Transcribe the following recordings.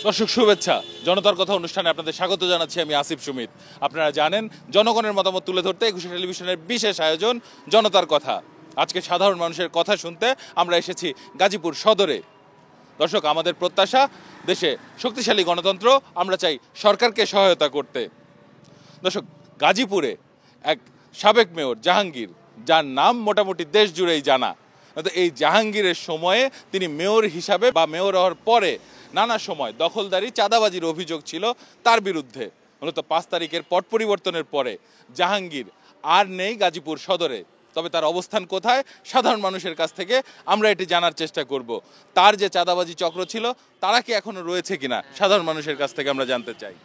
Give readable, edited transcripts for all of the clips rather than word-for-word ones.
দর্শক শুভেচ্ছা। জনতার কথা অনুষ্ঠানে আপনাদের স্বাগত জানাচ্ছি আমি আসিফ সুমিত। আপনারা জানেন জনগণের মতামত তুলে ধরতে একুশে টেলিভিশনের বিশেষ আয়োজন জনতার কথা। আজকে সাধারণ মানুষের কথা শুনতে আমরা এসেছি গাজীপুর সদরে। দর্শক, আমাদের প্রত্যাশা দেশে শক্তিশালী গণতন্ত্র, আমরা চাই সরকারকে সহায়তা করতে। দর্শক, গাজীপুরে এক সাবেক মেয়র জাহাঙ্গীর, যার নাম মোটামুটি দেশ জুড়েই জানা, এই জাহাঙ্গীরের সময়ে তিনি মেয়র হিসাবে বা মেয়র হওয়ার পরে নানা সময় দখলদারি চাঁদাবাজির অভিযোগ ছিল তার বিরুদ্ধে। মূলত 5 তারিখের পট পরিবর্তনের পরে জাহাঙ্গীর আর নেই গাজীপুর সদরে। তবে তার অবস্থান কোথায়, সাধারণ মানুষের কাছ থেকে আমরা এটি জানার চেষ্টা করব। তার যে চাঁদাবাজি চক্র ছিল তারা কি এখনো রয়েছে কিনা সাধারণ মানুষের কাছ থেকে আমরা জানতে চাই।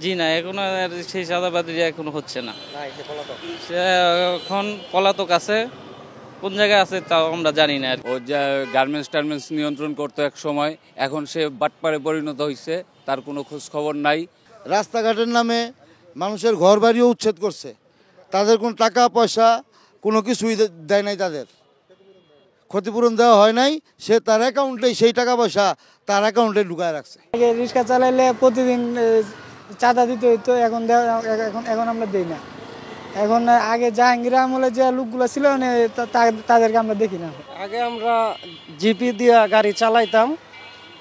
জি না, এখন আর সেই চাঁদাবাজি এখনো হচ্ছে না। সে এখন পলাতক আছে, কোন জায়গায় আছে তাও আমরা জানি না। ও যা গার্মেন্টস নিয়ন্ত্রণ করতো এক সময়, এখন সে বাটপারে পরিণত হয়েছে, তার কোনো খোঁজ খবর নাই। রাস্তাঘাটের নামে মানুষের ঘর বাড়িও উচ্ছেদ করছে, তাদের কোনো টাকা পয়সা কোনো কিছুই দেয় নাই, তাদের ক্ষতিপূরণ দেওয়া হয় নাই। সে তার অ্যাকাউন্টে সেই টাকা পয়সা তার অ্যাকাউন্টে ঢুকায় রাখছে। আগে রিক্সা চালাইলে প্রতিদিন চাঁদা দিতে হইতো, এখন আমরা দিই না। এখন আগে জাহাঙ্গীর আমলে যে লোকগুলো ছিল তাদেরকে আমরা দেখি না। আগে আমরা জিপি দিয়ে গাড়ি চালাইতাম,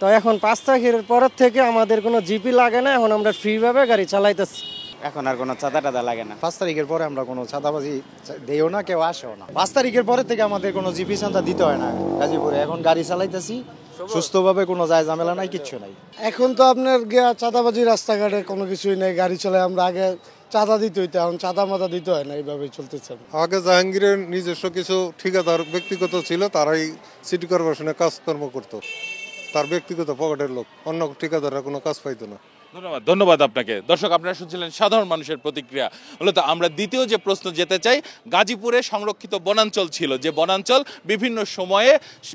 তো এখন 5 তারিখের পরের থেকে আমাদের কোনো জিপি লাগে না, এখন আমরা ফ্রিভাবে গাড়ি চালাইতেছি। এখন আর কোনো চাঁদা টাদা লাগে না। 5 তারিখের পরে আমরা কোনো চাঁদাবাজি দেও না, কেউ আসেও না। 5 তারিখের পরে থেকে আমাদের কোনো জিপি চাঁদা দিতে হয় না গাজীপুরে। এখন গাড়ি চালাইতেছি সুস্থভাবে, কোনো যায় ঝামেলা নাই, কিচ্ছু নাই। এখন তো আপনার চাঁদাবাজি রাস্তাঘাটে কোনো কিছুই নেই, গাড়ি চলে। আমরা আগে চাঁদা দিতে হইতো, এখন চাঁদা মাদা দিতে হয় না, এইভাবেই চলতেছে। আগে জাহাঙ্গীরের নিজস্ব কিছু ঠিকাদার ব্যক্তিগত ছিল, তারাই সিটি কর্পোরেশনে কাজকর্ম করতো, তার ব্যক্তিগত পকেটের লোক, অন্য ঠিকাদাররা কোনো কাজ পাইতো না। ধন্যবাদ আপনাকে। দর্শক, আপনারা শুনছিলেন সাধারণ মানুষের প্রতিক্রিয়া। মূলত আমরা দ্বিতীয় যে প্রশ্ন যেতে চাই, গাজীপুরে সংরক্ষিত বনাঞ্চল ছিল, যে বনাঞ্চল বিভিন্ন সময়ে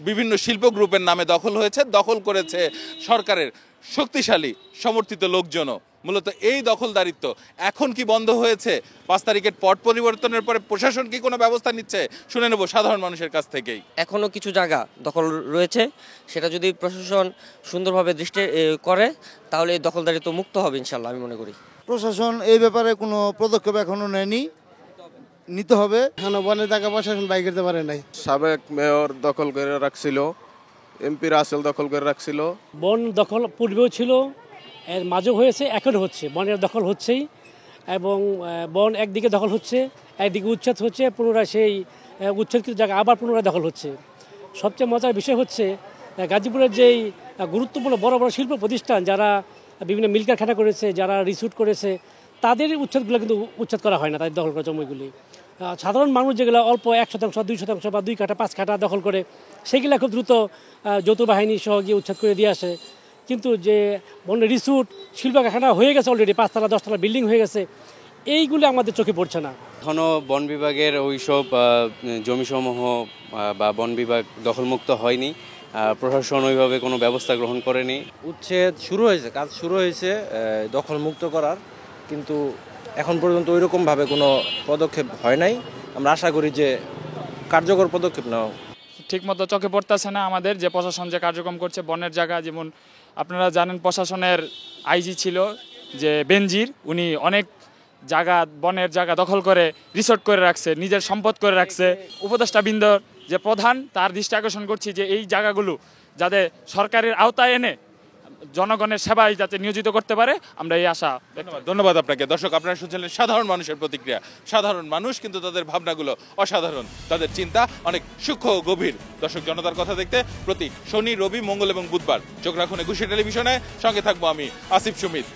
বিভিন্ন শিল্প গ্রুপের নামে দখল হয়েছে, দখল করেছে সরকারের শক্তিশালী সমর্থিত লোকজনও। মূলত এই দখলদারিত্ব এখন কি বন্ধ হয়েছে? 5 তারিখের পট পরিবর্তনের পরে প্রশাসন কি কোনো ব্যবস্থা নিচ্ছে? শুনে নেব সাধারণ মানুষের কাছ থেকেই। এখনো কিছু জায়গা দখল রয়েছে, সেটা যদি প্রশাসন সুন্দরভাবে দৃষ্টি করে তাহলে এই দখলদারিত্ব মুক্ত হবে ইনশাল্লাহ, আমি মনে করি। প্রশাসন এই ব্যাপারে কোনো পদক্ষেপ এখনো নেয়নি, নিতে হবে। এখনো বনের জায়গা প্রশাসন বাই করতে পারে নাই। সাবেক মেয়র দখল করে রাখছিল, এমপি রাসেল দখল করে রাখছিল। বন দখল পূর্বেও ছিল, এর মাঝেও হয়েছে, এখন হচ্ছে। বনের দখল হচ্ছেই, এবং বন একদিকে দখল হচ্ছে, একদিকে উচ্ছেদ হচ্ছে, পুনরায় সেই উচ্ছেদকৃত জায়গা আবার পুনরায় দখল হচ্ছে। সবচেয়ে মজার বিষয় হচ্ছে গাজীপুরের যেই গুরুত্বপূর্ণ বড় বড় শিল্প প্রতিষ্ঠান, যারা বিভিন্ন মিল কারখানা করেছে, যারা রিসুট করেছে, তাদের উচ্ছেদগুলো কিন্তু উচ্ছেদ করা হয় না, তাদের দখল করা জমিগুলি। সাধারণ মানুষ যেগুলো অল্প 1%, 2% বা 2 কাঠা 5 কাঠা দখল করে, সেগুলো খুব দ্রুত যৌথ বাহিনী সহ গিয়ে উচ্ছেদ করে দিয়ে আসে। কিন্তু যে বনের রিসুট শিল্প কারখানা হয়ে গেছে, অলরেডি 5 তলা 10 তলা বিল্ডিং হয়ে গেছে, এইগুলো আমাদের চোখে পড়ছে না। এখনও বন বিভাগের ওইসব জমিসমূহ বা বন বিভাগ দখলমুক্ত হয়নি, প্রশাসন ওইভাবে কোনো ব্যবস্থা গ্রহণ করেনি। উচ্ছেদ শুরু হয়েছে, কাজ শুরু হয়েছে দখল মুক্ত করার, কিন্তু এখন পর্যন্ত ওইরকমভাবে কোনো পদক্ষেপ হয় নাই। আমরা আশা করি যে কার্যকর পদক্ষেপ নেওয়া। ঠিকমতো চোখে পড়তেছে না আমাদের যে প্রশাসন যে কার্যক্রম করছে বনের জায়গা। যেমন আপনারা জানেন প্রশাসনের আইজি ছিল যে বেনজির, উনি অনেক জায়গা বনের জায়গা দখল করে রিসোর্ট করে রাখছে, নিজের সম্পদ করে রাখছে। উপদেষ্টা বৃন্দর যে প্রধান, তার দৃষ্টি আকর্ষণ করছি যে এই জায়গাগুলো যাতে সরকারের আওতায় এনে জনগণের সেবায় যাতে নিয়োজিত করতে পারে, আমরা এই আশা। ধন্যবাদ আপনাকে। দর্শক, আপনারা শুনছিলেন সাধারণ মানুষের প্রতিক্রিয়া। সাধারণ মানুষ কিন্তু তাদের ভাবনাগুলো অসাধারণ, তাদের চিন্তা অনেক সূক্ষ্ম ও গভীর। দর্শক, জনতার কথা দেখতে প্রতি শনি, রবি, মঙ্গল এবং বুধবার চোখ রাখুন একুশে টেলিভিশনে। সঙ্গে থাকবো আমি আসিফ সুমিত।